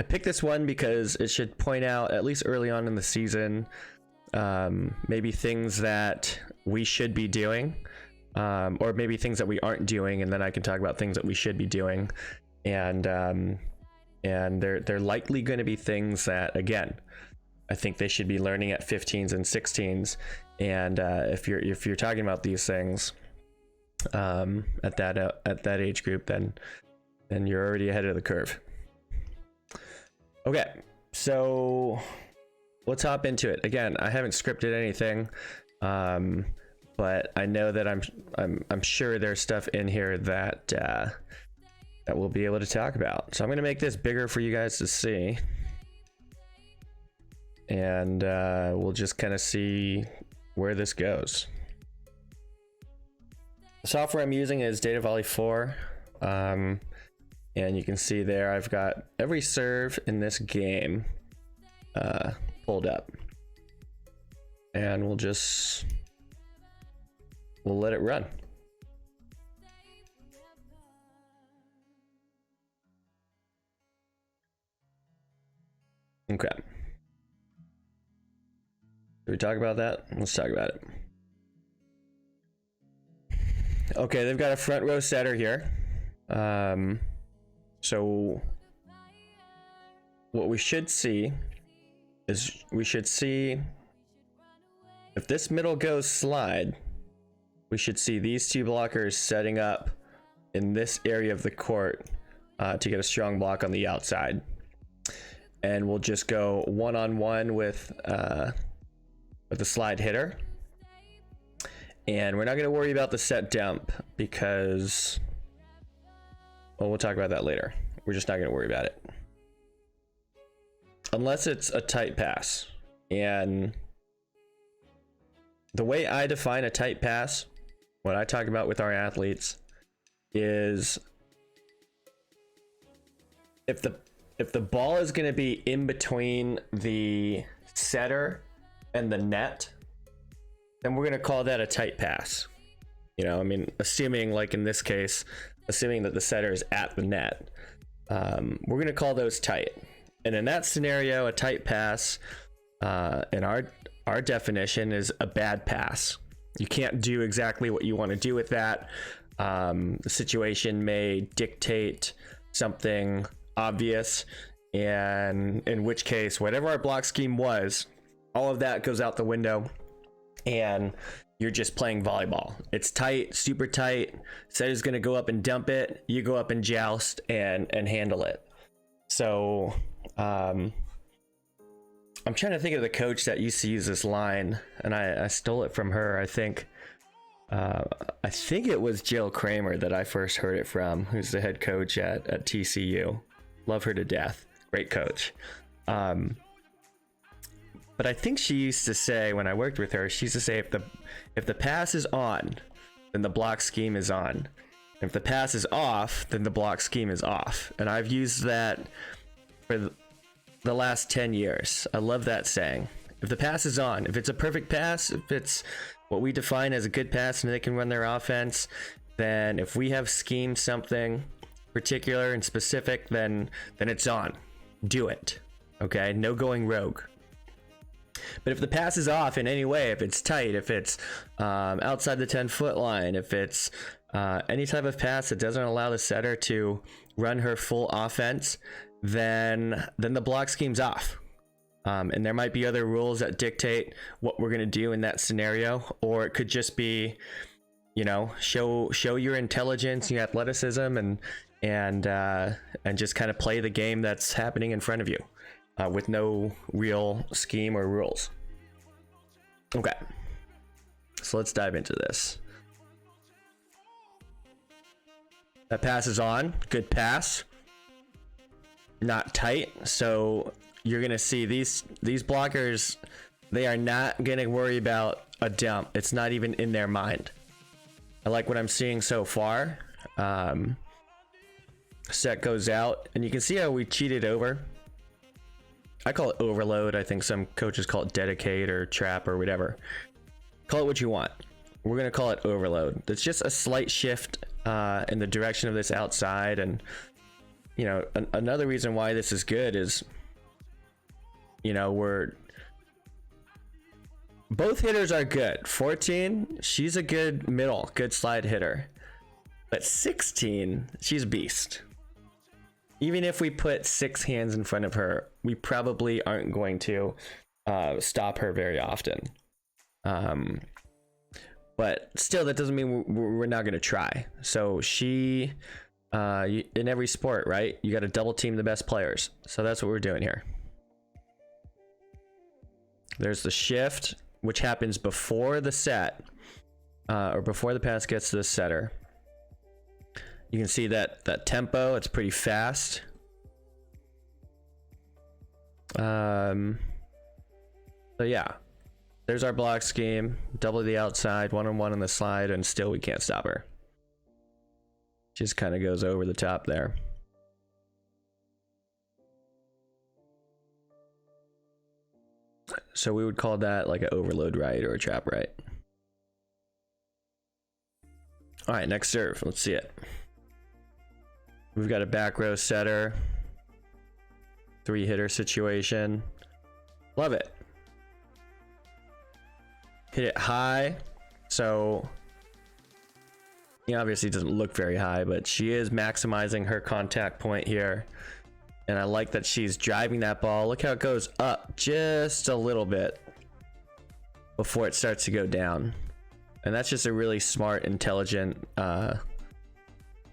I picked this one because it should point out, at least early on in the season, maybe things that we should be doing, or maybe things that we aren't doing, and then I can talk about things that we should be doing. And they're likely going to be things that, again, I think they should be learning at 15s and 16s. And if you're talking about these things at that age group, then you're already ahead of the curve. Okay, so let's hop into it. Again, I haven't scripted anything, but I know that I'm sure there's stuff in here that that we'll be able to talk about. So I'm gonna make this bigger for you guys to see, and we'll just kind of see where this goes. The software I'm using is Data Volley 4. And you can see there I've got every serve in this game pulled up, and we'll let it run. Okay, should we talk about that? Let's talk about it. Okay, they've got a front row setter here. So what we should see is if this middle goes slide, we should see these two blockers setting up in this area of the court to get a strong block on the outside. And we'll just go one-on-one with the slide hitter. And we're not going to worry about the set dump because, well, we'll talk about that later. We're just not going to worry about it. Unless it's a tight pass. And the way I define a tight pass, what I talk about with our athletes, is if the ball is going to be in between the setter and the net, then we're going to call that a tight pass. You know, I mean, assuming, like in this case, assuming that the setter is at the net, we're going to call those tight. And in that scenario, a tight pass, in our definition, is a bad pass. You can't do exactly what you want to do with that. The situation may dictate something obvious, and in which case, whatever our block scheme was, all of that goes out the window, and you're just playing volleyball. It's tight, super tight. Setter's gonna go up and dump it. You go up and joust and handle it. So I'm trying to think of the coach that used to use this line, and I stole it from her. I think it was Jill Kramer that I first heard it from, who's the head coach at TCU. Love her to death. Great coach. But I think she used to say, when I worked with her, she used to say, if the pass is on, then the block scheme is on. If the pass is off, then the block scheme is off. And I've used that for the last 10 years. I love that saying. If the pass is on, if it's a perfect pass, if it's what we define as a good pass and they can run their offense, then if we have schemed something particular and specific, then it's on. Do it. Okay? No going rogue. But if the pass is off in any way, if it's tight, if it's outside the 10-foot line, if it's any type of pass that doesn't allow the setter to run her full offense, then the block scheme's off. And there might be other rules that dictate what we're going to do in that scenario, or it could just be, you know, show your intelligence, your athleticism, and just kind of play the game that's happening in front of you. With no real scheme or rules. Okay, so let's dive into this. That pass is on. Good pass. Not tight. So you're gonna see these blockers. They are not gonna worry about a dump. It's not even in their mind. I like what I'm seeing so far. Set goes out, and you can see how we cheated over. I call it overload. I think some coaches call it dedicate or trap or whatever. Call it what you want. We're going to call it overload. It's just a slight shift in the direction of this outside, and you know, another reason why this is good is, you know, both hitters are good. 14, she's a good middle, good slide hitter. But 16, she's a beast. Even if we put 6 hands in front of her, we probably aren't going to stop her very often. But still, that doesn't mean we're not going to try. So she, in every sport, right? You got to double team the best players. So that's what we're doing here. There's the shift, which happens before the set, or before the pass gets to the setter. You can see that tempo, it's pretty fast. So yeah, there's our block scheme. Double the outside, 1-on-1 on the slide, and still we can't stop her. Just kind of goes over the top there. So we would call that like an overload right or a trap right. All right, next serve. Let's see it. We've got a back row setter, 3-hitter situation. Love it. Hit it high. So, you know, obviously it doesn't look very high, but she is maximizing her contact point here. And I like that she's driving that ball. Look how it goes up just a little bit before it starts to go down. And that's just a really smart, intelligent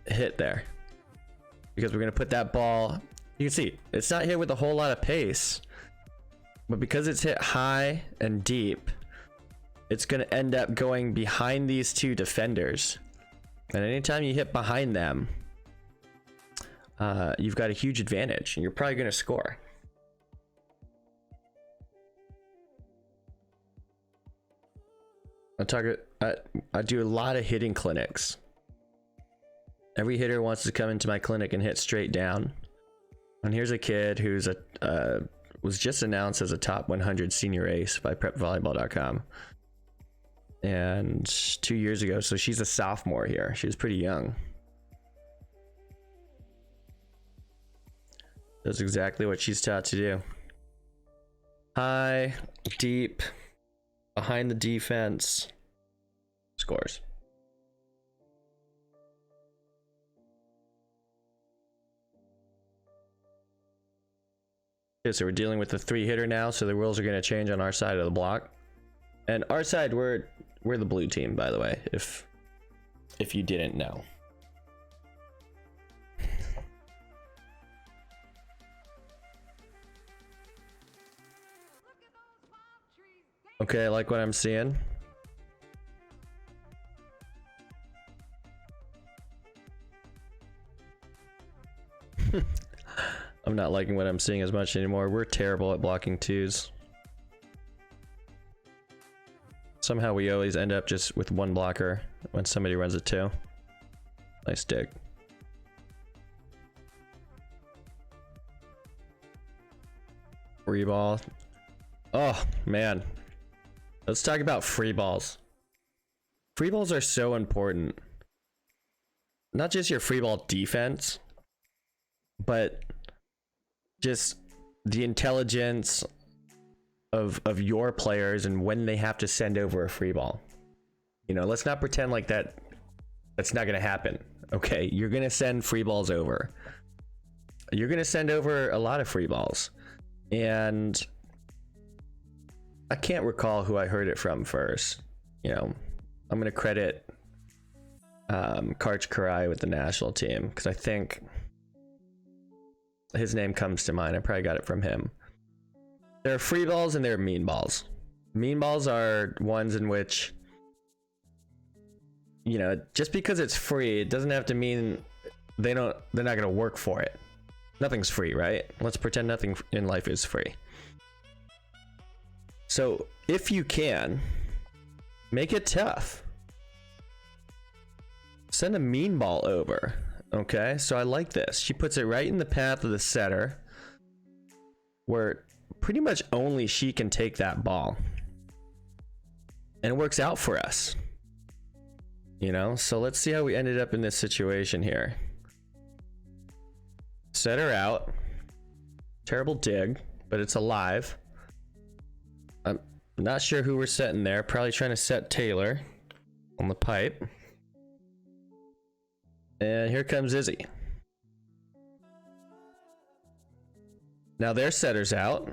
hit there. Because we're going to put that ball, you can see, it's not hit with a whole lot of pace. But because it's hit high and deep, it's going to end up going behind these 2 defenders. And anytime you hit behind them, you've got a huge advantage, and you're probably going to score. I do a lot of hitting clinics. Every hitter wants to come into my clinic and hit straight down. And here's a kid who's was just announced as a top 100 senior ace by prepvolleyball.com. And 2 years ago, so she's a sophomore here. She was pretty young. Does exactly what she's taught to do. High, deep, behind the defense, scores. Okay, so we're dealing with the 3-hitter now, so the rules are going to change on our side of the block. And our side, we're the blue team, by the way, if you didn't know. Okay, I like what I'm seeing. I'm not liking what I'm seeing as much anymore. We're terrible at blocking 2s. Somehow we always end up just with 1 blocker when somebody runs a 2. Nice dig. Free ball. Oh, man. Let's talk about free balls. Free balls are so important. Not just your free ball defense, but just the intelligence of your players and when they have to send over a free ball. You know, let's not pretend like that's not going to happen. Okay, you're going to send free balls over. You're going to send over a lot of free balls. And I can't recall who I heard it from first. You know, I'm going to credit Karch Karai with the national team, because I think his name comes to mind. I probably got it from him. There are free balls and there are mean balls. Mean balls are ones in which, you know, just because it's free, it doesn't have to mean they're not going to work for it. Nothing's free, right? Let's pretend nothing in life is free. So if you can, make it tough. Send a mean ball over. Okay, so I like this. She puts it right in the path of the setter, where pretty much only she can take that ball. And it works out for us. You know, so let's see how we ended up in this situation here. Set her out. Terrible dig, but it's alive. I'm not sure who we're setting there. Probably trying to set Taylor on the pipe. And here comes Izzy. Now their setter's out.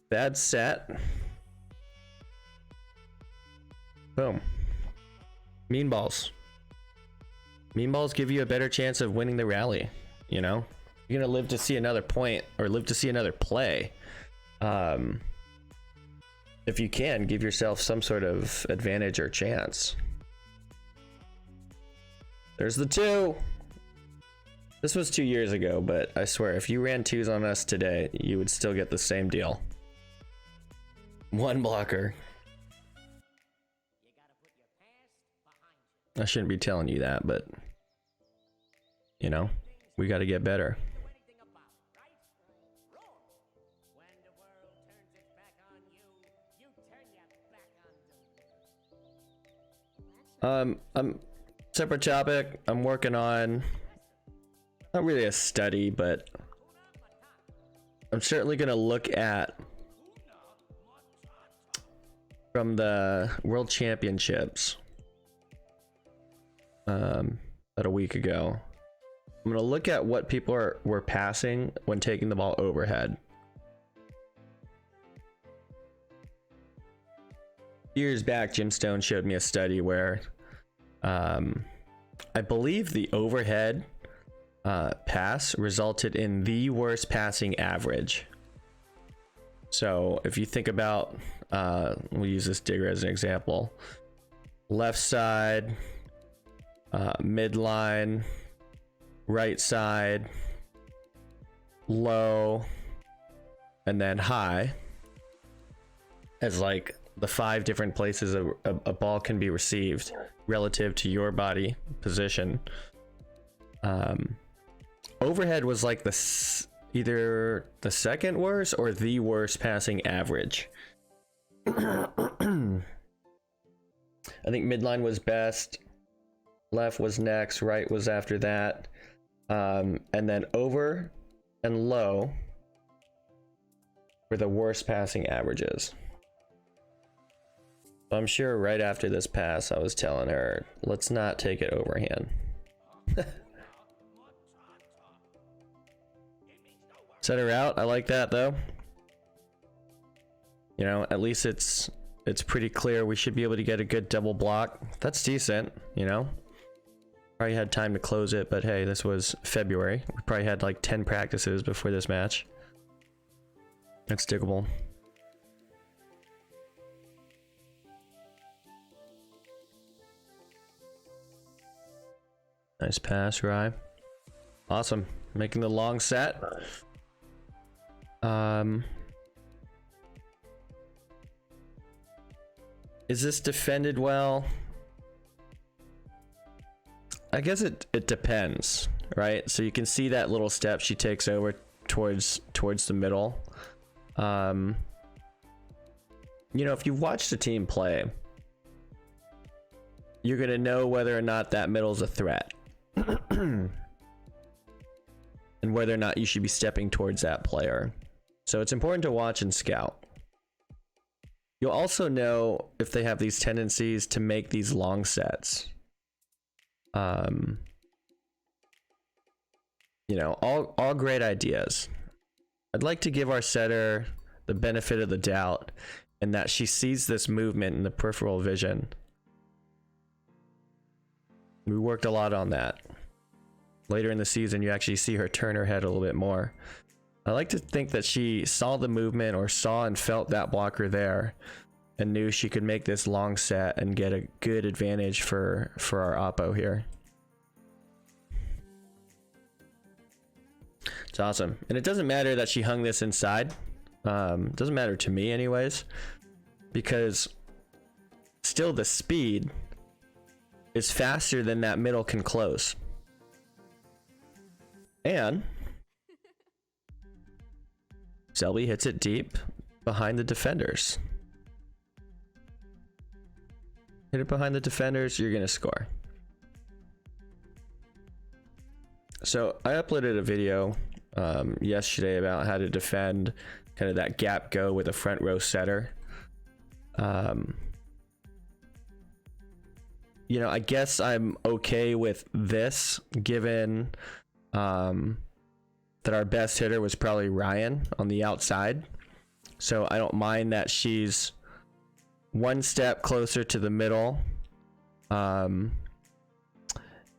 Bad set. Boom. Mean balls. Mean balls give you a better chance of winning the rally, you know? You're gonna live to see another point or live to see another play. If you can, give yourself some sort of advantage or chance. There's the 2. This was 2 years ago, but I swear, if you ran 2s on us today, you would still get the same deal. 1 blocker. I shouldn't be telling you that, but you know, we got to get better. I'm separate topic. I'm working on not really a study, but I'm certainly going to look at from the World Championships about a week ago. I'm going to look at what people were passing when taking the ball overhead. Years back, Jim Stone showed me a study where I believe the overhead pass resulted in the worst passing average. So if you think about, we'll use this digger as an example. Left side, midline, right side, low, and then high as like the 5 different places a ball can be received relative to your body position. Overhead was like either the second worst or the worst passing average. I think midline was best, left was next, right was after that, and then over and low were the worst passing averages. I'm sure right after this pass I was telling her, let's not take it overhand. Set her out. I like that though. You know, at least it's pretty clear we should be able to get a good double block. That's decent, you know. Probably had time to close it, but hey, this was February. We probably had like 10 practices before this match. That's diggable. Nice pass, Rye. Awesome. Making the long set. Is this defended well? I guess it depends, right? So you can see that little step she takes over towards the middle. You know, if you've watched the team play, you're gonna know whether or not that middle is a threat. And whether or not you should be stepping towards that player. So it's important to watch and scout. You'll also know if they have these tendencies to make these long sets. You know, all great ideas. I'd like to give our setter the benefit of the doubt in that she sees this movement in the peripheral vision. We worked a lot on that. Later in the season, you actually see her turn her head a little bit more. I like to think that she saw the movement or saw and felt that blocker there and knew she could make this long set and get a good advantage for our oppo here. It's awesome. And it doesn't matter that she hung this inside. Doesn't matter to me anyways, because still the speed is faster than that middle can close. And Selby hits it deep behind the defenders. Hit it behind the defenders, you're gonna score. So I uploaded a video yesterday about how to defend kind of that gap go with a front row setter. You know, I guess I'm okay with this, given that our best hitter was probably Ryan on the outside. So I don't mind that she's one step closer to the middle. And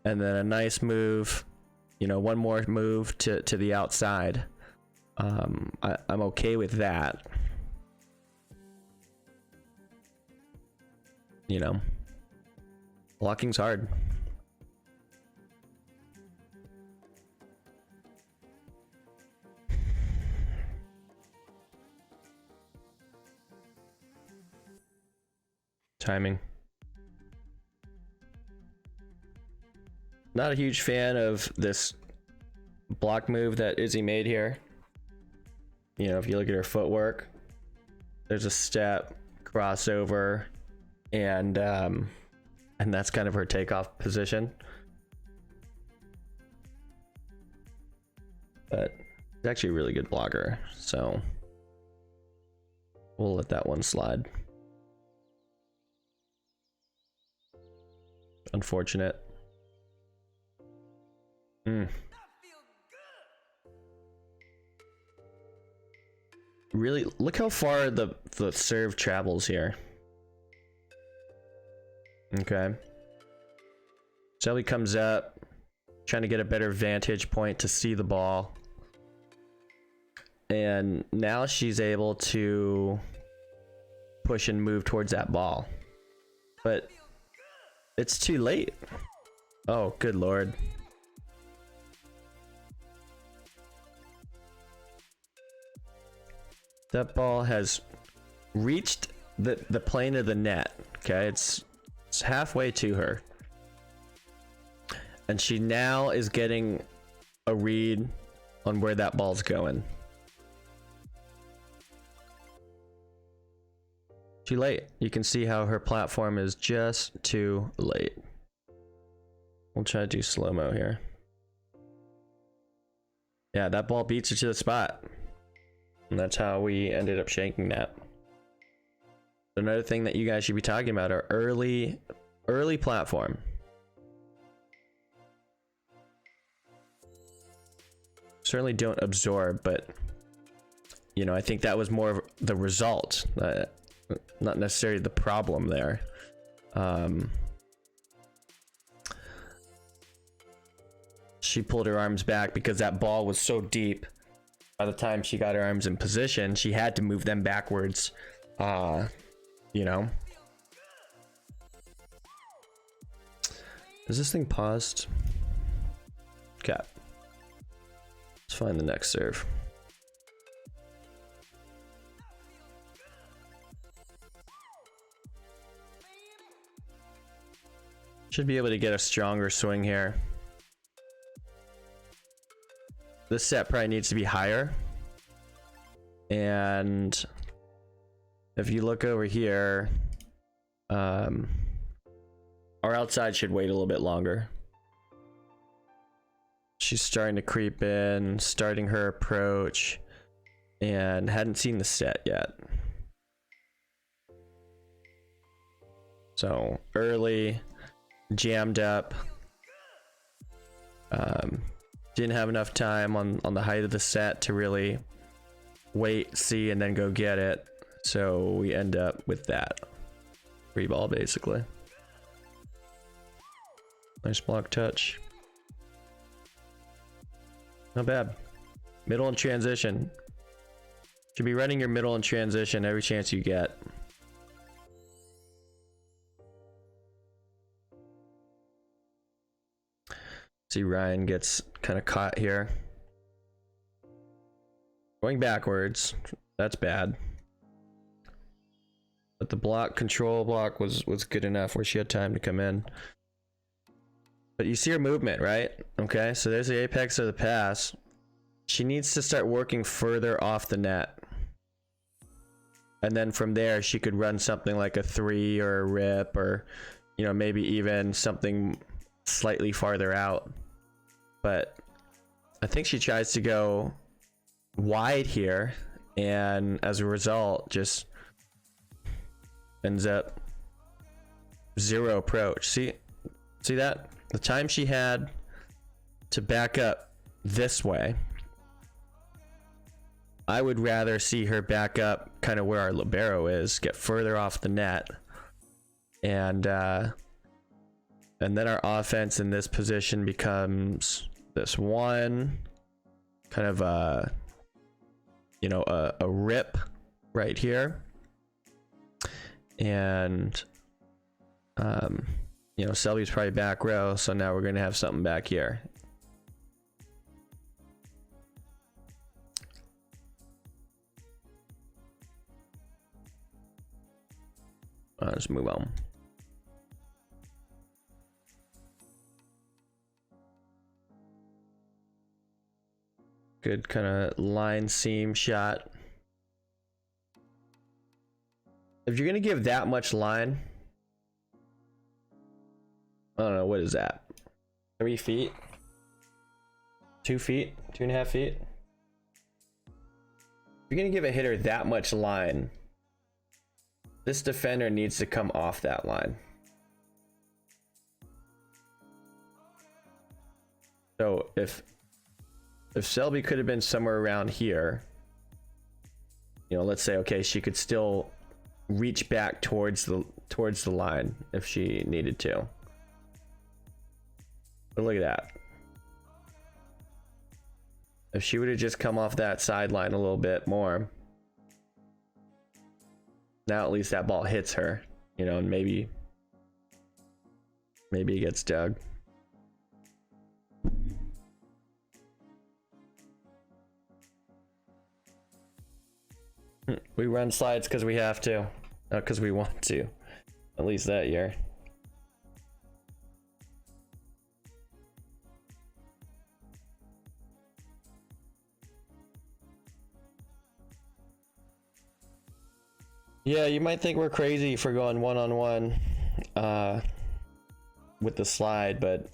then a nice move, you know, one more move to the outside. I'm okay with that. You know, blocking's hard. Timing. Not a huge fan of this block move that Izzy made here. You know, if you look at her footwork, there's a step, crossover, and that's kind of her takeoff position. But she's actually a really good blocker, so we'll let that one slide. Unfortunate. Really, look how far the serve travels here. Okay. Shelby comes up, trying to get a better vantage point to see the ball. And now she's able to push and move towards that ball. But it's too late. Oh, good lord. That ball has reached the plane of the net. Okay, it's halfway to her. And she now is getting a read on where that ball's going. Too late. You can see how her platform is just too late. We'll try to do slow-mo here. Yeah, that ball beats her to the spot. And that's how we ended up shanking that. Another thing that you guys should be talking about are early platform. Certainly don't absorb, but you know, I think that was more of the result, not necessarily the problem there. She pulled her arms back because that ball was so deep. By the time she got her arms in position, she had to move them backwards. You know. Is this thing paused? Okay. Let's find the next serve. Should be able to get a stronger swing here. This set probably needs to be higher. And if you look over here, our outside should wait a little bit longer. She's starting to creep in, starting her approach, and hadn't seen the set yet. So early, jammed up. Didn't have enough time on the height of the set to really wait, see, and then go get it. So we end up with that. Free ball, basically. Nice block touch. Not bad. Middle and transition. Should be running your middle and transition every chance you get. See, Ryan gets kind of caught here. Going backwards. That's bad. But the block, control block was good enough where she had time to come in. But you see her movement, right? Okay, so there's the apex of the pass. She needs to start working further off the net. And then from there, she could run something like a 3 or a rip, or, you know, maybe even something slightly farther out. But I think she tries to go wide here, and as a result just ends up zero approach. See that? The time she had to back up this way, I would rather see her back up kind of where our libero is, get further off the net, and then our offense in this position becomes this one kind of a rip right here, and Selby's probably back row, so now we're gonna have something back here. Let's move on. Good kind of line seam shot. If you're gonna give that much line, I don't know, what is that? 3 feet? 2 feet? 2.5 feet? If you're gonna give a hitter that much line, this defender needs to come off that line. So if Selby could have been somewhere around here, let's say, okay, she could still reach back towards the line if she needed to. But look at that. If she would have just come off that sideline a little bit more, now at least that ball hits her, and maybe it gets dug. We run slides because we have to, not because we want to. At least that year. Yeah, you might think we're crazy for going one-on-one with the slide, but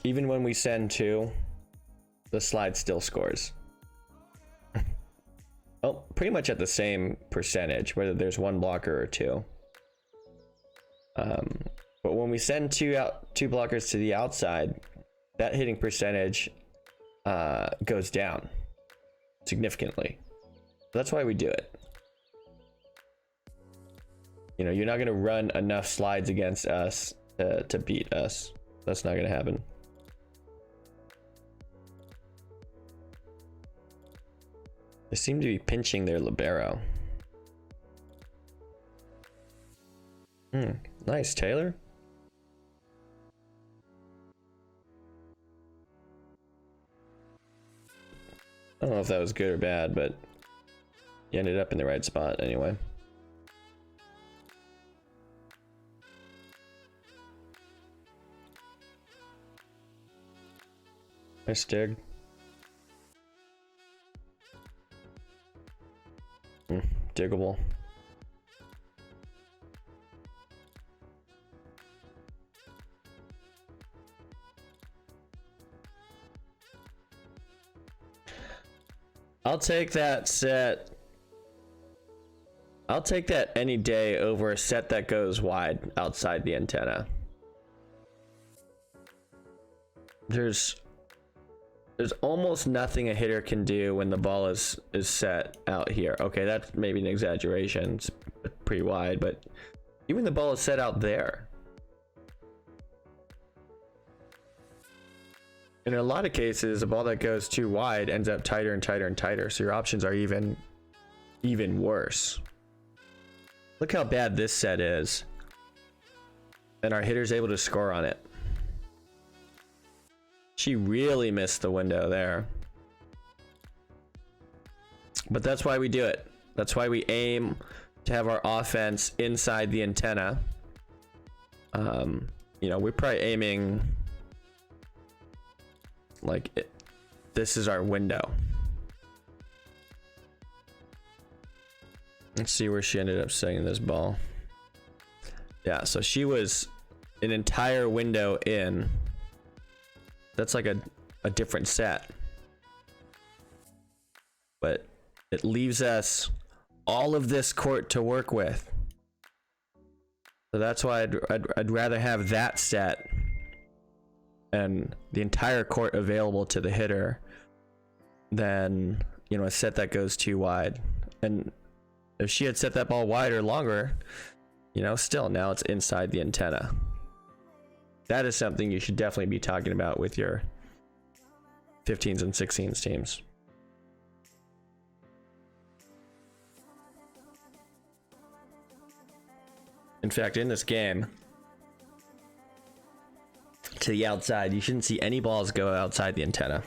even when we send 2, the slide still scores. Well, pretty much at the same percentage, whether there's 1 blocker or 2. But when we send 2 blockers to the outside, that hitting percentage goes down significantly. That's why we do it. You're not going to run enough slides against us to beat us. That's not going to happen. They seem to be pinching their libero. Nice, Taylor. I don't know if that was good or bad, but you ended up in the right spot anyway. Nice dig. Diggable. I'll take that set. I'll take that any day over a set that goes wide outside the antenna. There's almost nothing a hitter can do when the ball is set out here. Okay, that's maybe an exaggeration. It's pretty wide, but even the ball is set out there. In a lot of cases, a ball that goes too wide ends up tighter and tighter and tighter. So your options are even worse. Look how bad this set is. And our hitter's able to score on it. She really missed the window there. But that's why we do it. That's why we aim to have our offense inside the antenna. We're probably aiming like this is our window. Let's see where she ended up setting this ball. Yeah, so she was an entire window in. That's like a different set. But it leaves us all of this court to work with. So that's why I'd rather have that set and the entire court available to the hitter than, you know, a set that goes too wide. And if she had set that ball wider longer, you know, still now it's inside the antenna. That is something you should definitely be talking about with your 15s and 16s teams. In fact, in this game, to the outside, you shouldn't see any balls go outside the antenna.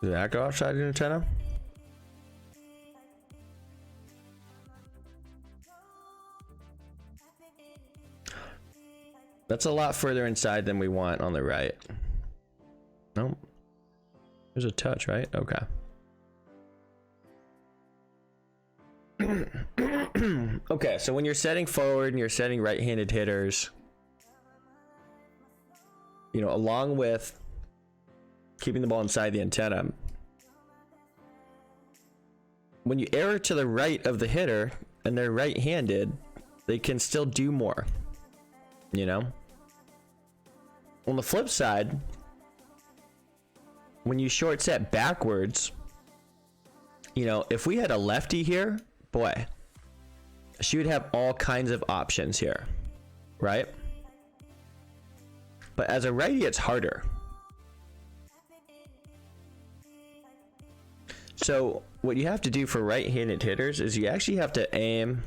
Did that go outside the antenna? That's a lot further inside than we want on the right. Nope. There's a touch, right? Okay. Okay, so when you're setting forward and you're setting right-handed hitters, you know, along with keeping the ball inside the antenna, when you err to the right of the hitter and they're right-handed, they can still do more, you know? On the flip side, when you short set backwards, you know, if we had a lefty here, boy, she would have all kinds of options here, right? But as a righty, it's harder. So what you have to do for right-handed hitters is you actually have to aim.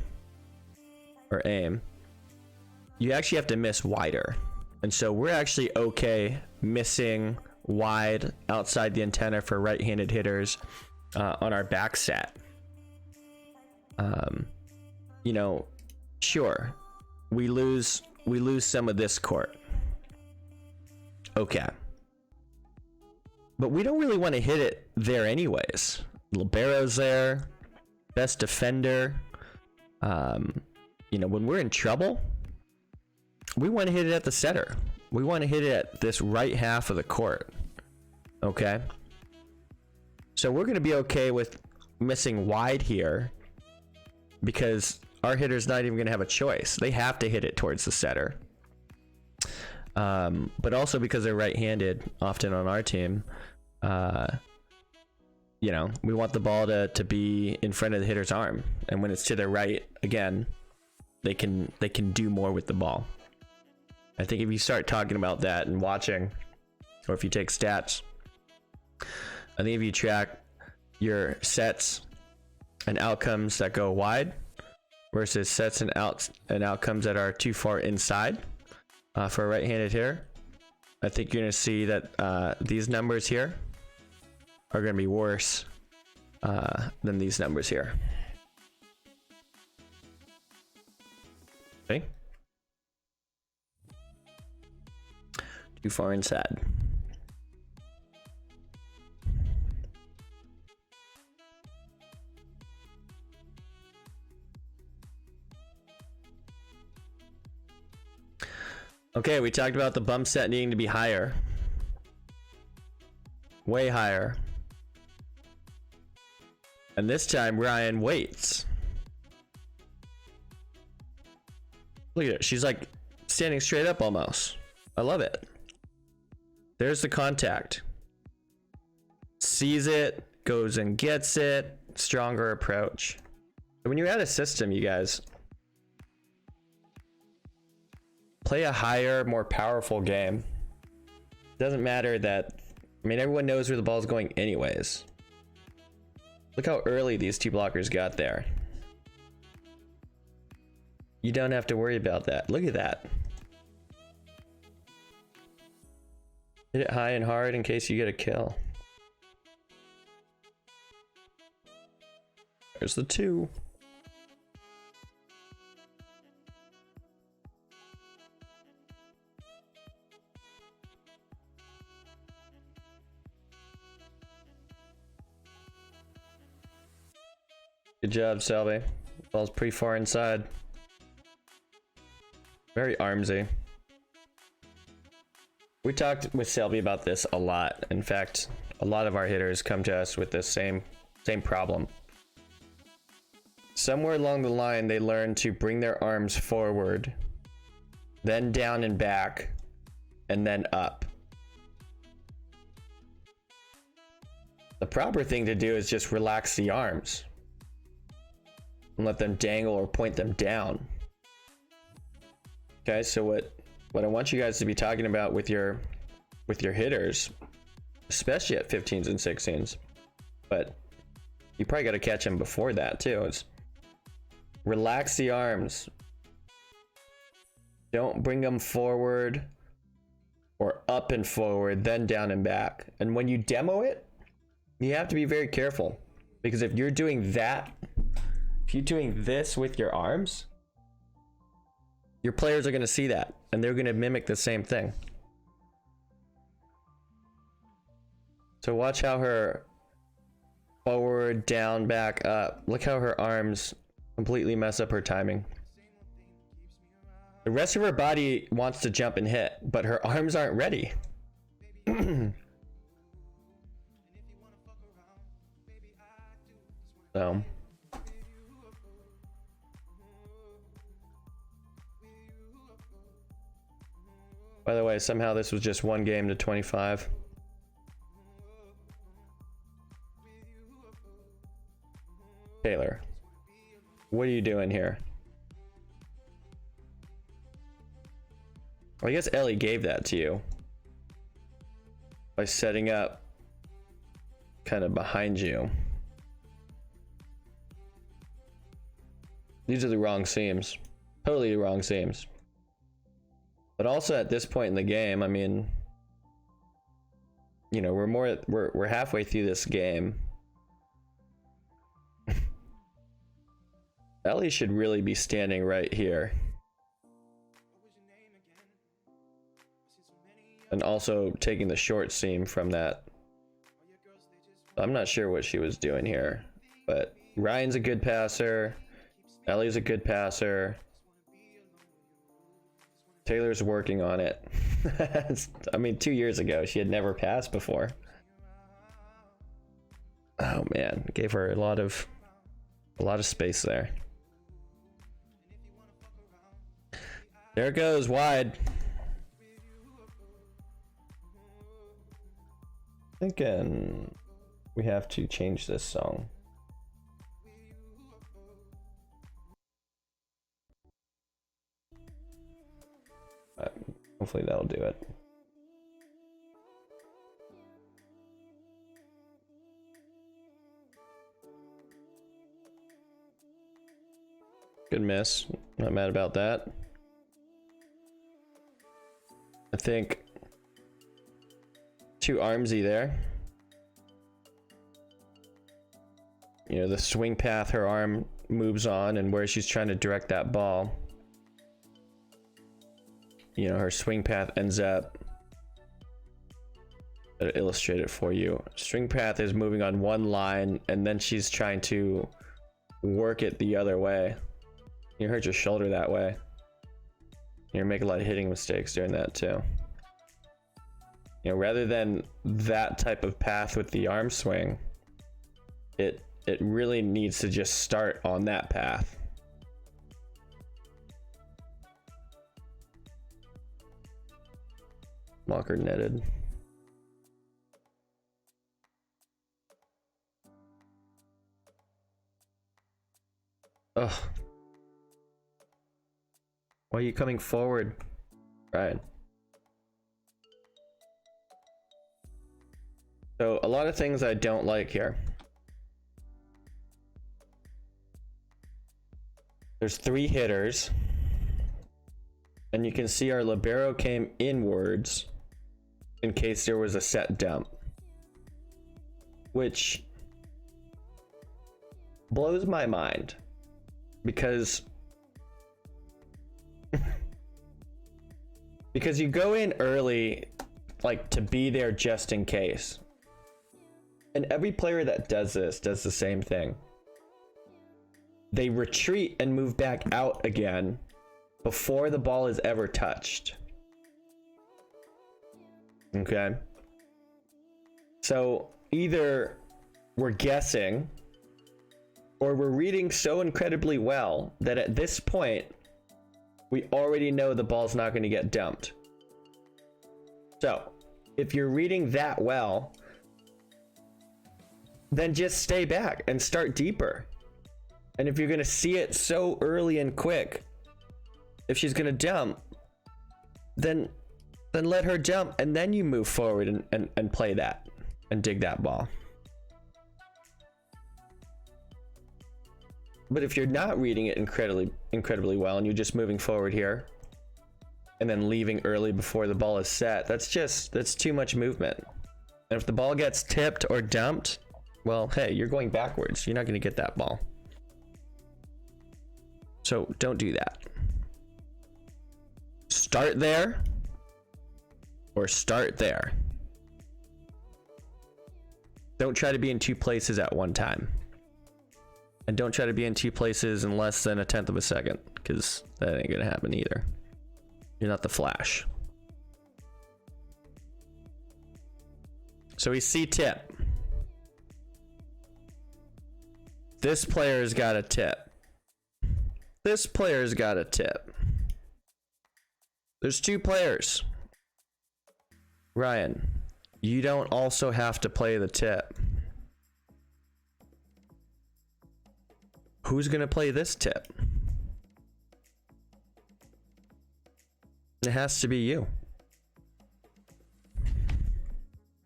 You actually have to miss wider. And so we're actually okay missing wide outside the antenna for right-handed hitters on our back set. You know, sure, we lose some of this court. Okay. But we don't really want to hit it there anyways. Libero's there, best defender. You know, when we're in trouble, we want to hit it at the center. We want to hit it at this right half of the court. Okay? So we're going to be okay with missing wide here because our hitter's not even going to have a choice. They have to hit it towards the center. But also because they're right-handed, often on our team, you know, we want the ball to be in front of the hitter's arm. And when it's to their right, again, they can do more with the ball. I think if you start talking about that and watching, or if you take stats, I think if you track your sets and outcomes that go wide versus sets and outcomes that are too far inside for a right-handed hitter, I think you're going to see that these numbers here are going to be worse than these numbers here. Okay. Too far inside. Okay, we talked about the bump set needing to be higher. Way higher. And this time Ryan waits. Look at it. She's like standing straight up almost. I love it. There's the contact. Sees it, goes and gets it. Stronger approach. When you're at a system, you guys, play a higher, more powerful game. Doesn't matter that, I mean, everyone knows where the ball's going anyways. Look how early these two blockers got there. You don't have to worry about that. Look at that. Hit it high and hard in case you get a kill. There's the 2. Good job, Selby. Ball's pretty far inside. Very armsy. We talked with Selby about this a lot. In fact, a lot of our hitters come to us with this same problem. Somewhere along the line, they learn to bring their arms forward, then down and back, and then up. The proper thing to do is just relax the arms and let them dangle or point them down. Okay, so what I want you guys to be talking about with your hitters, especially at 15s and 16s, but you probably got to catch them before that too, is relax the arms. Don't bring them forward or up and forward, then down and back. And when you demo it, you have to be very careful, because if you're doing that, if you're doing this with your arms, your players are going to see that and they're going to mimic the same thing. So watch how her forward, down, back, up. Look how her arms completely mess up her timing. The rest of her body wants to jump and hit, but her arms aren't ready. So by the way, somehow this was just one game to 25. Taylor, what are you doing here? Well, I guess Ellie gave that to you by setting up kind of behind you. These are the wrong seams. Totally the wrong seams. But also at this point in the game, I mean, you know, we're halfway through this game. Ellie should really be standing right here. And also taking the short seam from that. I'm not sure what she was doing here, but Ryan's a good passer. Ellie's a good passer. Taylor's working on it. I mean, 2 years ago, she had never passed before. Oh man, gave her a lot of space there. There it goes, wide. Thinking we have to change this song. Hopefully that'll do it. Good miss. Not mad about that. I think too armsy there. You know, the swing path her arm moves on and where she's trying to direct that ball. You know, her swing path ends up, I'll illustrate it for you. Swing path is moving on one line and then she's trying to work it the other way. You hurt your shoulder that way. You're making a lot of hitting mistakes doing that too. You know, rather than that type of path with the arm swing, it really needs to just start on that path. Walker netted. Ugh. Why are you coming forward? Right. So a lot of things I don't like here. There's 3 hitters. And you can see our libero came inwards in case there was a set dump, which blows my mind because you go in early, like, to be there just in case. And every player that does this does the same thing. they retreat and move back out again before the ball is ever touched. Okay. So either we're guessing or we're reading so incredibly well that at this point we already know the ball's not going to get dumped. So if you're reading that well, then just stay back and start deeper. And if you're going to see it so early and quick, if she's going to jump, then let her jump, and then you move forward and play that and dig that ball. But if you're not reading it incredibly well and you're just moving forward here and then leaving early before the ball is set, that's too much movement. And if the ball gets tipped or dumped, well, hey, you're going backwards. You're not going to get that ball. So don't do that. Start there or start there. Don't try to be in two places at one time. And don't try to be in two places in less than 1/10 of a second, because that ain't gonna happen either. You're not the Flash. So we see tip. This player's got a tip. This player's got a tip. There's two players. Ryan, you don't also have to play the tip. Who's gonna play this tip? It has to be you.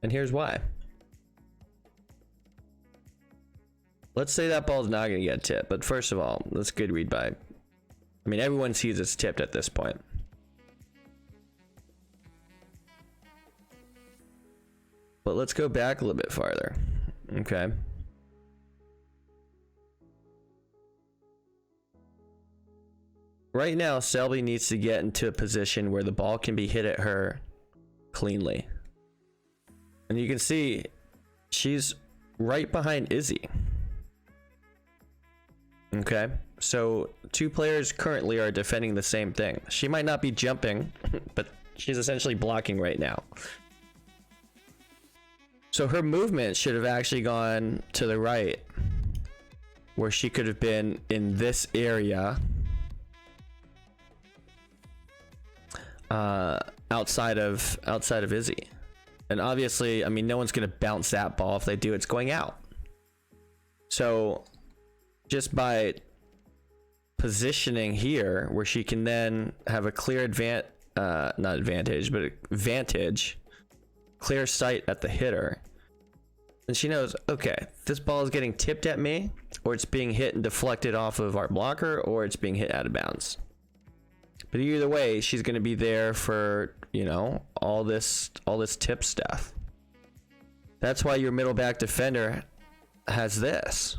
And here's why. Let's say that ball's not gonna get tipped, but first of all, that's good read by. I mean, everyone sees it's tipped at this point. But let's go back a little bit farther. Okay. Right now, Selby needs to get into a position where the ball can be hit at her cleanly. And you can see she's right behind Izzy. Okay, so two players currently are defending the same thing. She might not be jumping, but she's essentially blocking right now. So her movement should have actually gone to the right, where she could have been in this area, outside of Izzy. And obviously, I mean, no one's gonna bounce that ball. If they do, it's going out. So just by positioning here, where she can then have a clear vantage, clear sight at the hitter, and she knows, okay, this ball is getting tipped at me, or it's being hit and deflected off of our blocker, or it's being hit out of bounds. But either way, she's going to be there for, you know, all this tip stuff. That's why your middle back defender has this,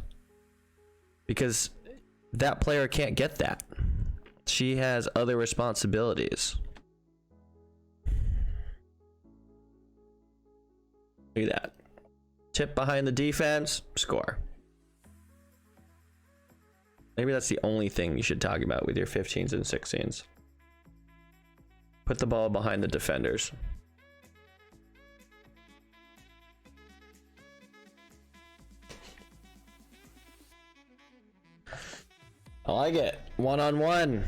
because that player can't get that. She has other responsibilities. Look at that. Tip behind the defense, score. Maybe that's the only thing you should talk about with your 15s and 16s. Put the ball behind the defenders. I like it. One-on-one.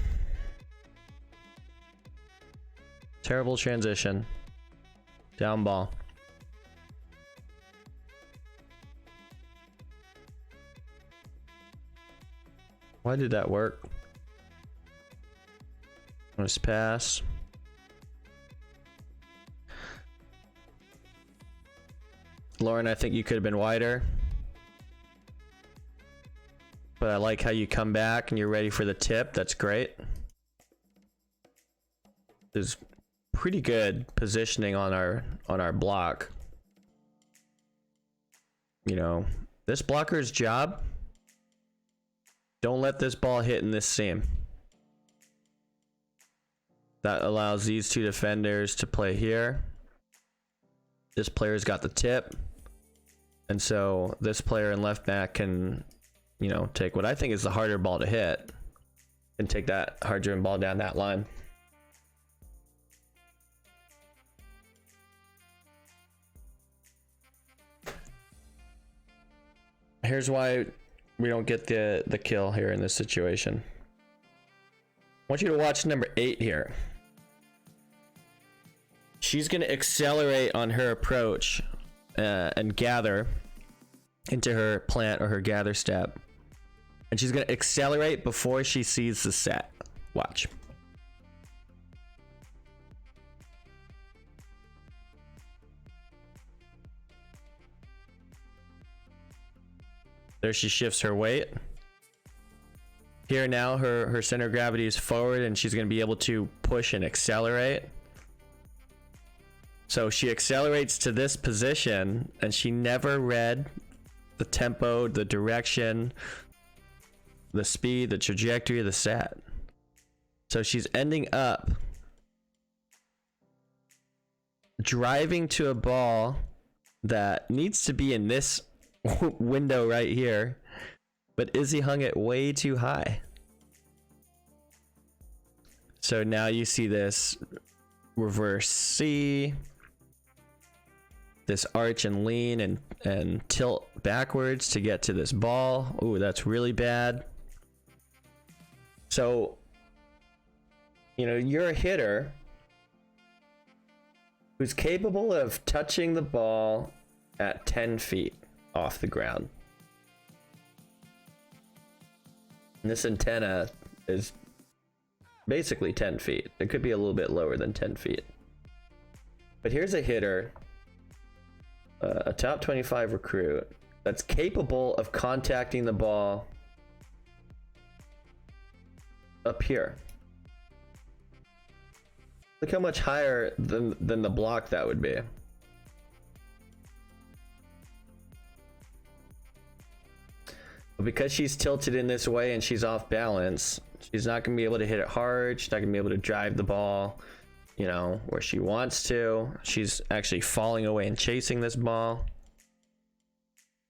Terrible transition. Down ball. Why did that work? Nice pass. Lauren, I think you could have been wider. But I like how you come back and you're ready for the tip. That's great. There's pretty good positioning on our block. You know, this blocker's job, don't let this ball hit in this seam. That allows these two defenders to play here. This player's got the tip. And so this player in left back can you know, take what I think is the harder ball to hit and take that hard driven ball down that line. Here's why we don't get the kill here in this situation. I want you to watch number 8 here. She's going to accelerate on her approach and gather into her plant or her gather step. And she's going to accelerate before she sees the set. Watch. There she shifts her weight. Here now her center of gravity is forward and she's going to be able to push and accelerate. So she accelerates to this position and she never read the tempo, the direction, the speed, the trajectory of the set. So she's ending up driving to a ball that needs to be in this window right here, but Izzy hung it way too high. So now you see this reverse C, this arch and lean and tilt backwards to get to this ball. Ooh, that's really bad. So, you know, you're a hitter who's capable of touching the ball at 10 feet off the ground. And this antenna is basically 10 feet. It could be a little bit lower than 10 feet. But here's a hitter, a top 25 recruit, that's capable of contacting the ball up here. Look how much higher than the block that would be. But because she's tilted in this way and she's off balance, she's not going to be able to hit it hard. She's not going to be able to drive the ball, you know, where she wants to. She's actually falling away and chasing this ball.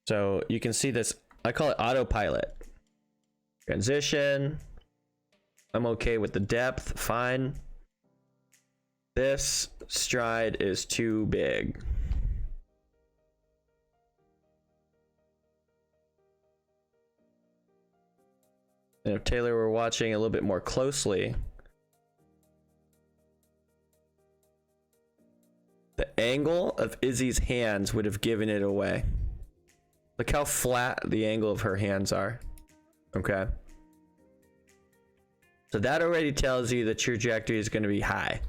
So you can see this, I call it autopilot. Transition. I'm okay with the depth, fine. This stride is too big. And if Taylor were watching a little bit more closely, the angle of Izzy's hands would have given it away. Look how flat the angle of her hands are. Okay. So that already tells you the trajectory is going to be high.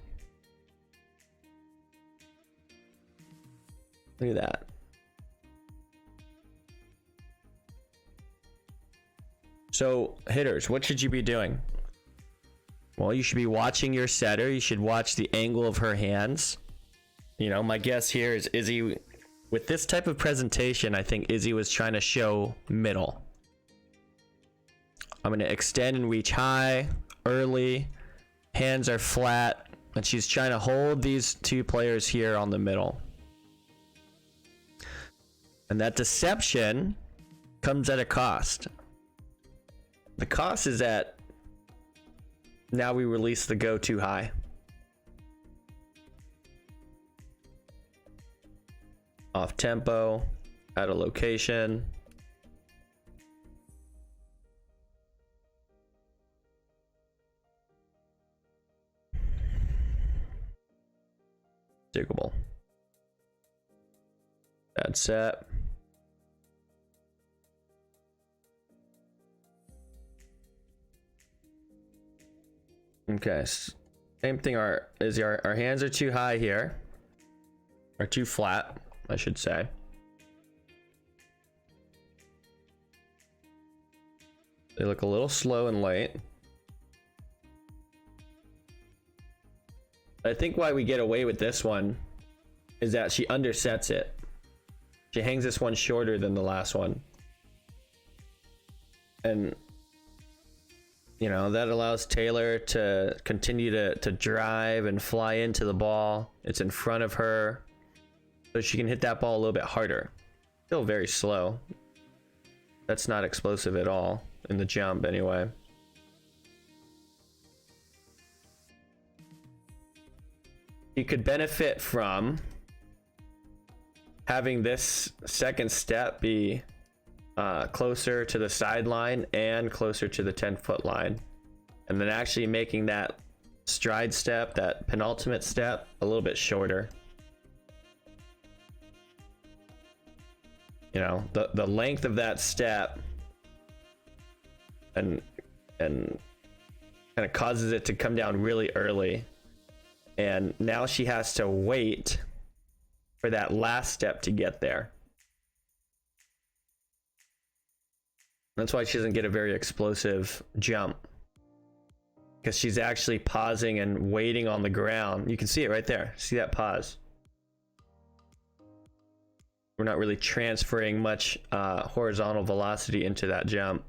Look at that. So, hitters, what should you be doing? Well, you should be watching your setter. You should watch the angle of her hands. You know, my guess here is Izzy, with this type of presentation, I think Izzy was trying to show middle. I'm going to extend and reach high, early. Hands are flat. And she's trying to hold these two players here on the middle. And that deception comes at a cost. The cost is that now we release the go too high. Off tempo, out of location. Diggable. Bad set. Okay, same thing. Our hands are too high here, or too flat, I should say. They look a little slow and late. I think why we get away with this one is that she undersets it. She hangs this one shorter than the last one, and you know, that allows Taylor to continue to drive and fly into the ball. It's in front of her, so she can hit that ball a little bit harder. Still very slow. That's not explosive at all in the jump anyway. You could benefit from having this second step be closer to the sideline and closer to the 10-foot line, and then actually making that stride step, that penultimate step, a little bit shorter. You know, the length of that step and kind of causes it to come down really early, and now she has to wait for that last step to get there. That's why she doesn't get a very explosive jump, because she's actually pausing and waiting on the ground. You can see it right there. See that pause? We're not really transferring much horizontal velocity into that jump.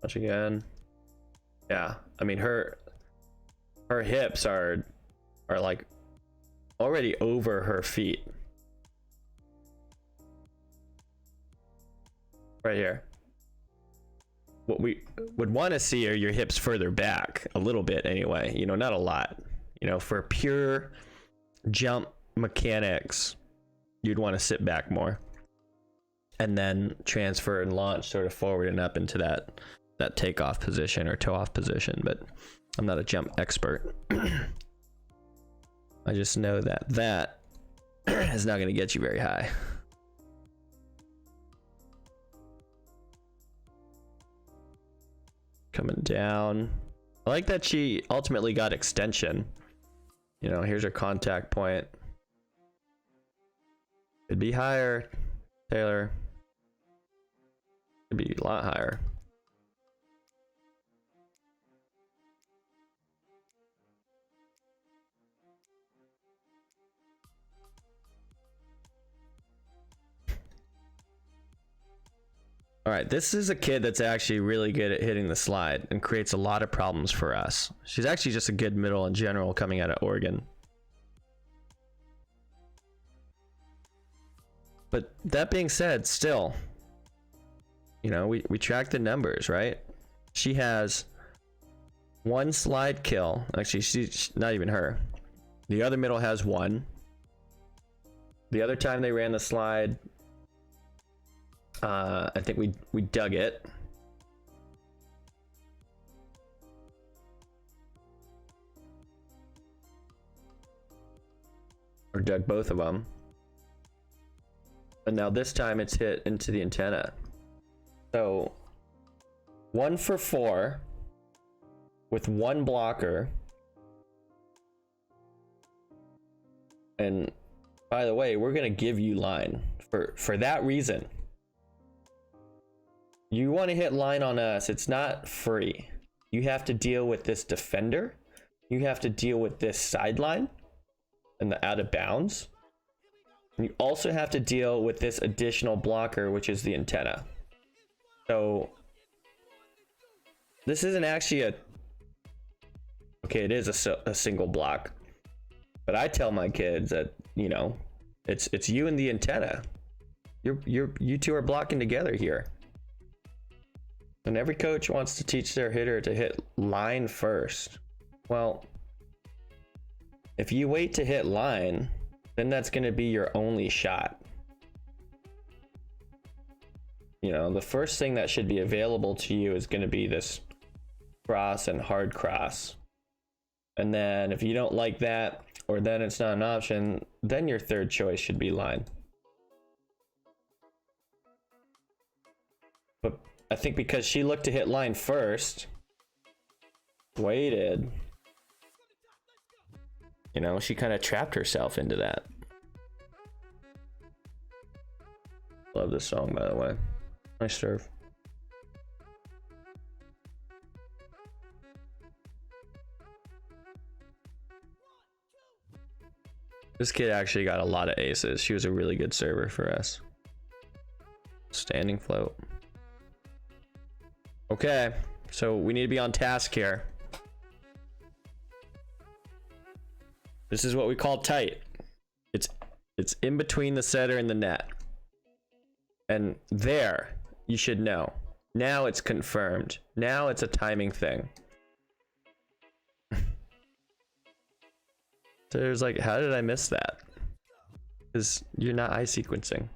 Watch again. Yeah, I mean her hips are like already over her feet. Right here. What we would want to see are your hips further back a little bit anyway, you know, not a lot. You know, for pure jump mechanics, you'd want to sit back more and then transfer and launch sort of forward and up into that takeoff position or toe off position. But I'm not a jump expert. I just know that is not going to get you very high. Coming down. I like that she ultimately got extension. You know, here's her contact point. Could be higher, Taylor. Could be a lot higher. All right, this is a kid that's actually really good at hitting the slide and creates a lot of problems for us. She's actually just a good middle in general coming out of Oregon. But that being said, still, you know, we track the numbers, right? She has one slide kill. Actually, she's not even her. The other middle has one. The other time they ran the slide, I think we dug it. Or dug both of them. And now this time it's hit into the antenna. So 1 for 4 with one blocker. And by the way, we're gonna give you line for that reason. You want to hit line on us, it's not free. You have to deal with this defender. You have to deal with this sideline and the out of bounds. And you also have to deal with this additional blocker, which is the antenna. So this isn't actually okay, it is a single block. But I tell my kids that, you know, it's you and the antenna. You two are blocking together here. And every coach wants to teach their hitter to hit line first. Well, if you wait to hit line, then that's going to be your only shot. You know, the first thing that should be available to you is going to be this cross and hard cross. And then if you don't like that, or then it's not an option, then your third choice should be line. But I think because she looked to hit line first, waited, you know, she kind of trapped herself into that. Love this song, by the way. Nice serve. This kid actually got a lot of aces. She was a really good server for us. Standing float. Okay, so we need to be on task here. This is what we call tight. It's in between the setter and the net. And there, you should know. Now it's confirmed. Now it's a timing thing. So there's like, how did I miss that? Because you're not eye sequencing.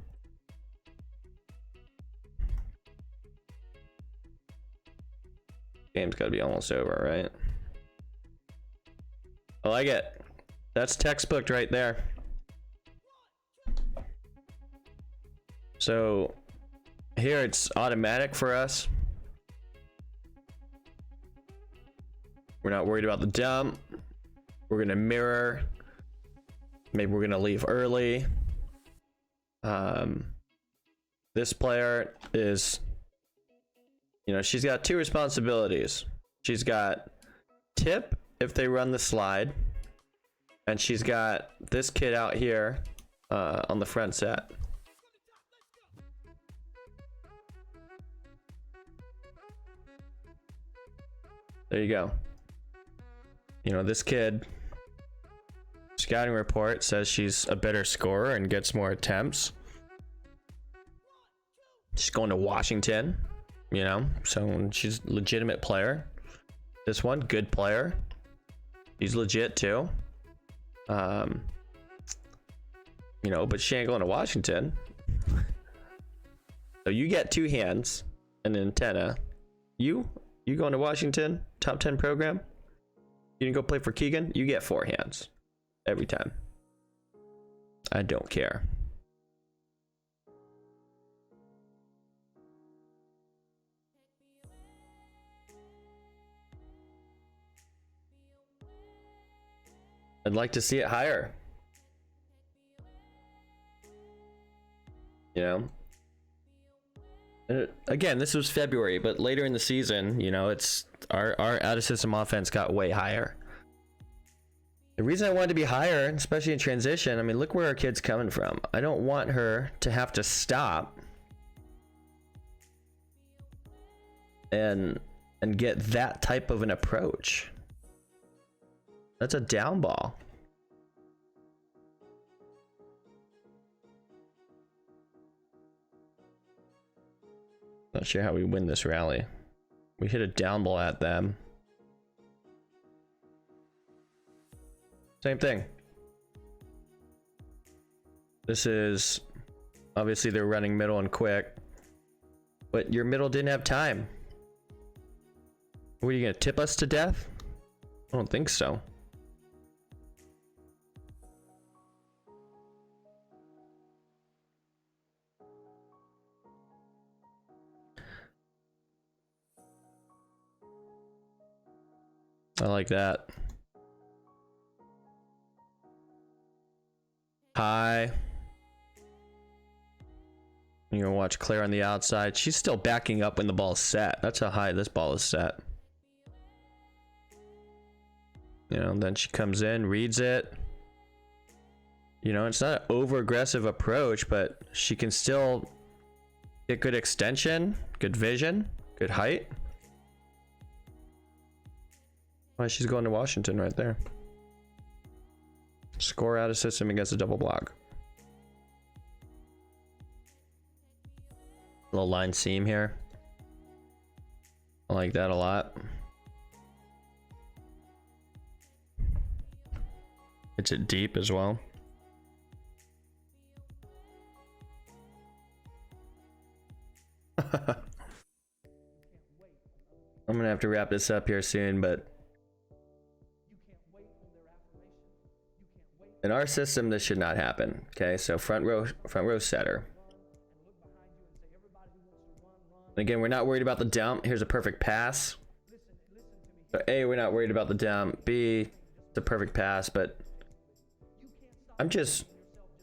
Game's gotta be almost over, right? I like it. That's textbooked right there. So here it's automatic for us. We're not worried about the dump. We're gonna mirror. Maybe we're gonna leave early. This player is, you know, she's got two responsibilities. She's got tip if they run the slide, and she's got this kid out here on the front set. There you go. You know, this kid, scouting report says she's a better scorer and gets more attempts. She's going to Washington, you know, so she's a legitimate player. This one, good player. He's legit too. You know, but she ain't going to Washington. So you get two hands and an antenna. You going to Washington, top 10 program? You didn't go play for Keegan? You get 4 hands every time. I don't care. I'd like to see it higher. You know? And again, this was February, but later in the season, you know, it's our out of system offense got way higher. The reason I wanted to be higher, especially in transition, I mean, look where our kid's coming from. I don't want her to have to stop and get that type of an approach. That's a down ball. Not sure how we win this rally. We hit a down ball at them. Same thing. This is obviously they're running middle and quick, but your middle didn't have time. Were you gonna tip us to death? I don't think so. I like that. High. You're gonna watch Claire on the outside. She's still backing up when the ball's set. That's how high this ball is set. You know, then she comes in, reads it. You know, it's not an over aggressive approach, but she can still get good extension, good vision, good height. Why, she's going to Washington right there. Score out of system against a double block. Little line seam here. I like that a lot. Hits it deep as well. I'm gonna have to wrap this up here soon, but in our system, this should not happen. Okay, so front row setter. Again, we're not worried about the dump. Here's a perfect pass. So A, we're not worried about the dump. B, it's a perfect pass, but I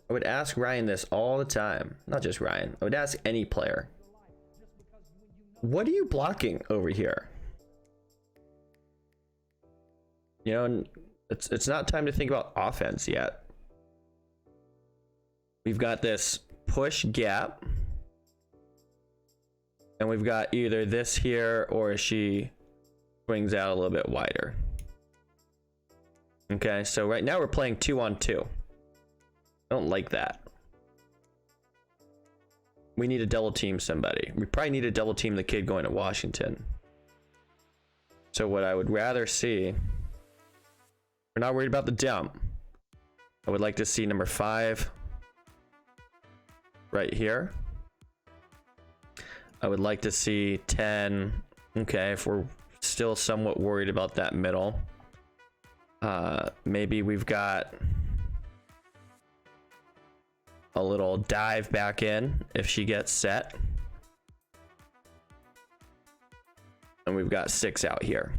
would ask Ryan this all the time. Not just Ryan. I would ask any player. What are you blocking over here? You know, it's not time to think about offense yet. We've got this push gap. And we've got either this here or she swings out a little bit wider. Okay, so right now we're playing 2-on-2. I don't like that. we need to double team somebody. We probably need to double team the kid going to Washington. So what I would rather see, we're not worried about the dump. I would like to see number 5 right here. I would like to see 10. Okay, if we're still somewhat worried about that middle, maybe we've got a little dive back in if she gets set. And we've got 6 out here.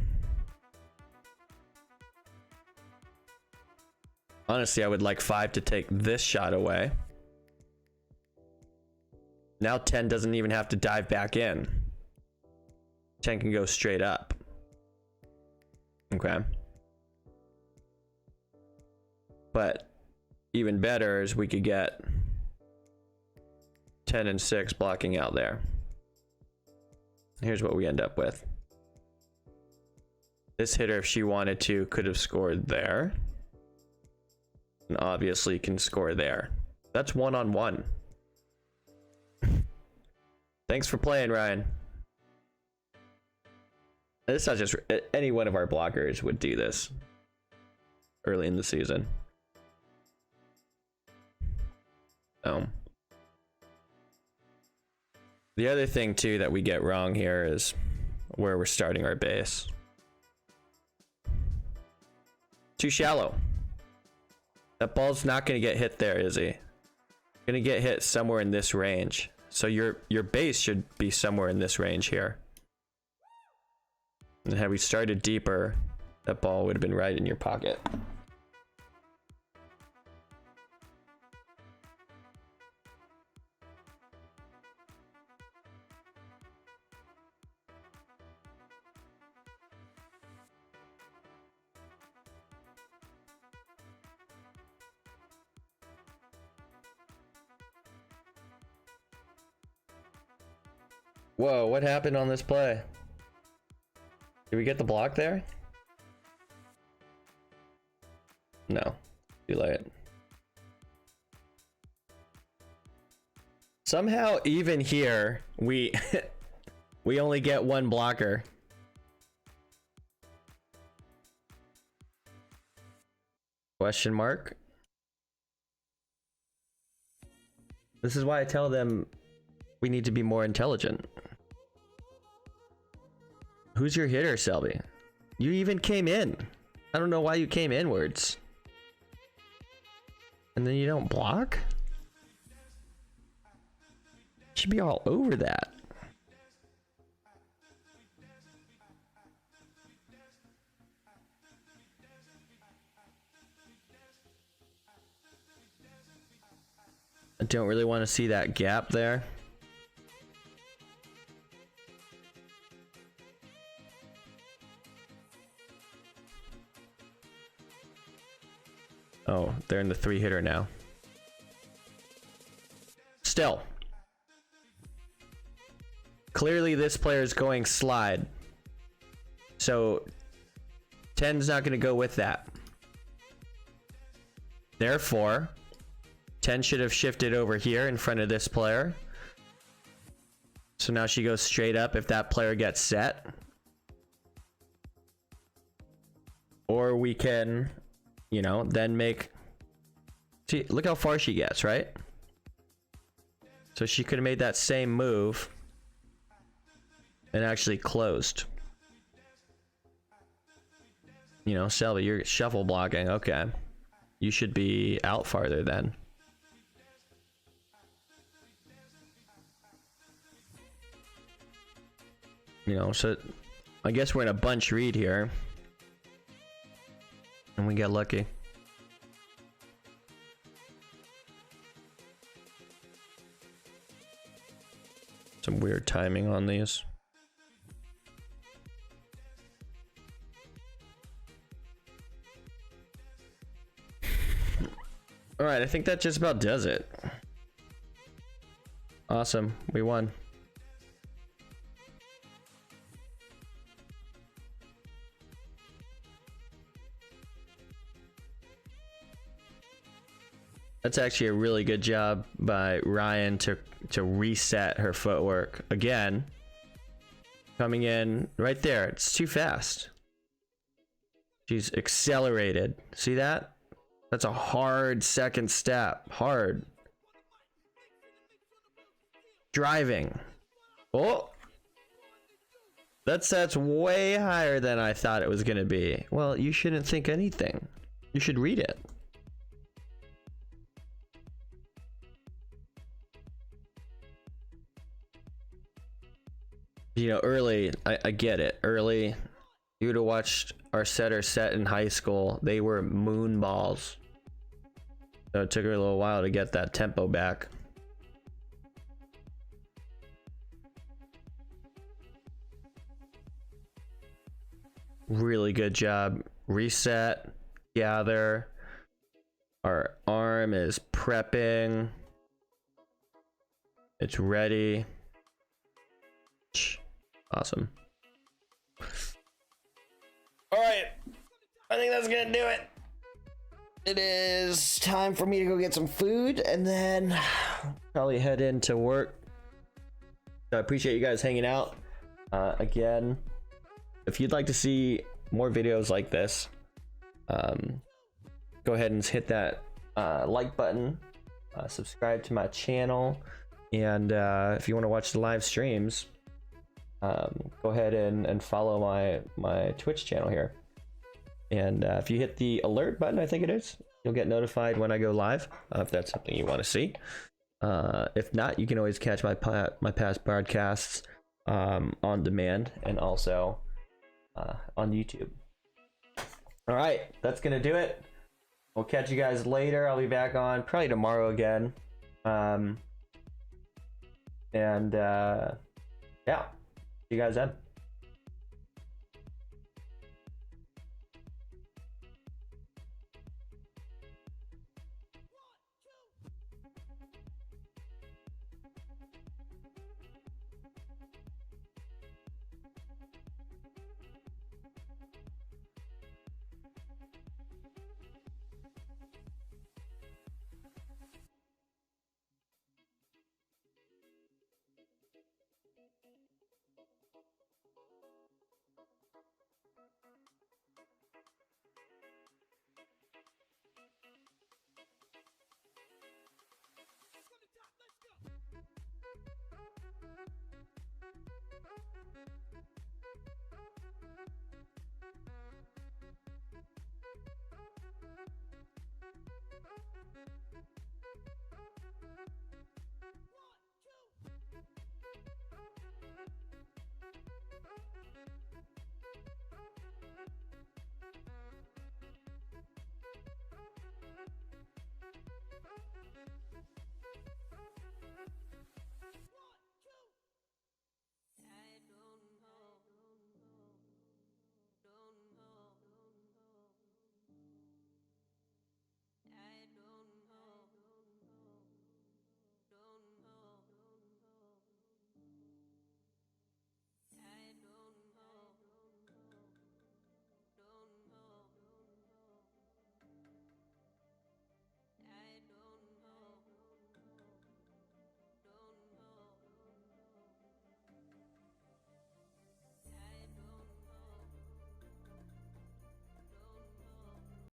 Honestly, I would like 5 to take this shot away. Now 10 doesn't even have to dive back in. 10 can go straight up. Okay. But even better is we could get 10 and 6 blocking out there. Here's what we end up with. This hitter, if she wanted to, could have scored there. And obviously can score there. That's 1-on-1. Thanks for playing, Ryan. It's not just any one of our blockers would do this early in the season. The other thing too that we get wrong here is where we're starting our base. Too shallow. That ball's not going to get hit there, is he? Going to get hit somewhere in this range. So your base should be somewhere in this range here. And had we started deeper, that ball would have been right in your pocket. Whoa, what happened on this play? Did we get the block there? No, too late. Somehow, even here, we we only get one blocker. Question mark. This is why I tell them we need to be more intelligent. Who's your hitter, Selby? You even came in. I don't know why you came inwards. And then you don't block? Should be all over that. I don't really want to see that gap there. Oh, they're in the 3-hitter now. Still. Clearly this player is going slide. So 10's not going to go with that. Therefore, 10 should have shifted over here in front of this player. So now she goes straight up if that player gets set. Or we can, you know, then make... See, look how far she gets, right? So she could have made that same move and actually closed. You know, Selby, you're shuffle blocking. Okay. You should be out farther then. You know, so I guess we're in a bunch read here. And we get lucky. Some weird timing on these. All right, I think that just about does it. Awesome, we won. That's actually a really good job by Ryan to reset her footwork again. Coming in right there. It's too fast. She's accelerated. See that? That's a hard second step. Hard. Driving. Oh! That's way higher than I thought it was going to be. Well, you shouldn't think anything. You should read it. You know, early, I get it. Early, you would have watched our setter set in high school. They were moon balls. So it took her a little while to get that tempo back. Really good job. Reset, gather. Our arm is prepping. It's ready. Awesome. All right, I think that's gonna do it. It is time for me to go get some food and then probably head into work. So I appreciate you guys hanging out. Again, if you'd like to see more videos like this, go ahead and hit that like button, subscribe to my channel, and if you want to watch the live streams, go ahead and follow my Twitch channel here. And if you hit the alert button, I think it is, you'll get notified when I go live, if that's something you want to see. If not, you can always catch my past broadcasts on demand and also on YouTube. All right, that's gonna do it. We'll catch you guys later. I'll be back on probably tomorrow again. Yeah, see you guys then.